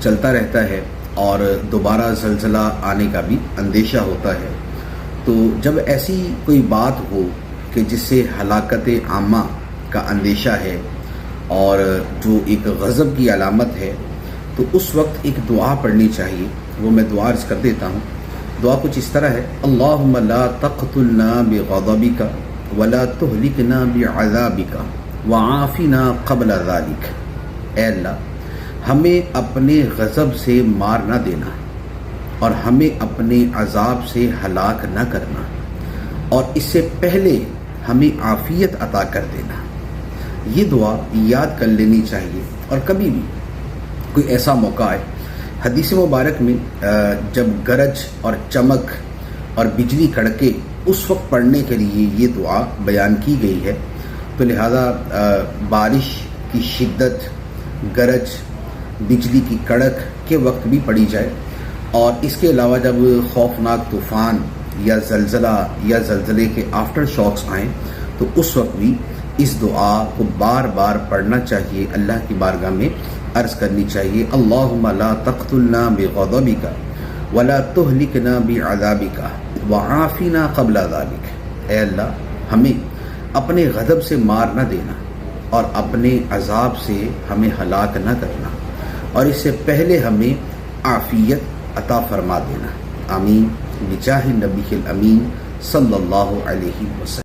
چلتا رہتا ہے اور دوبارہ زلزلہ آنے کا بھی اندیشہ ہوتا ہے. تو جب ایسی کوئی بات ہو کہ جس سے ہلاکت عامہ کا اندیشہ ہے اور جو ایک غضب کی علامت ہے، تو اس وقت ایک دعا پڑھنی چاہیے. وہ میں دعا عرض کر دیتا ہوں. دعا کچھ اس طرح ہے: اللہم لا تقتلنا بغضبک ولا تہلکنا بعذابک وعافنا قبل ذلک. اے اللہ، ہمیں اپنے غضب سے مار نہ دینا اور ہمیں اپنے عذاب سے ہلاک نہ کرنا، اور اس سے پہلے ہمیں عافیت عطا کر دینا. یہ دعا یاد کر لینی چاہیے. اور کبھی بھی کوئی ایسا موقع آئے، حدیث مبارک میں جب گرج اور چمک اور بجلی کڑکے اس وقت پڑھنے کے لیے یہ دعا بیان کی گئی ہے، تو لہذا بارش کی شدت، گرج، بجلی کی کڑک کے وقت بھی پڑھی جائے. اور اس کے علاوہ جب خوفناک طوفان یا زلزلہ یا زلزلے کے آفٹر شاکس آئیں تو اس وقت بھی اس دعا کو بار بار پڑھنا چاہیے، اللہ کی بارگاہ میں عرض کرنی چاہیے: اللہم لا تقتلنا بغضبک ولا تہلکنا بعذابک وعافنا قبل ذلک. اے اللہ، ہمیں اپنے غضب سے مار نہ دینا اور اپنے عذاب سے ہمیں ہلاک نہ کرنا، اور اس سے پہلے ہمیں عافیت عطا فرما دینا. آمین بجاہ النبی الامین صلی اللہ علیہ وسلم.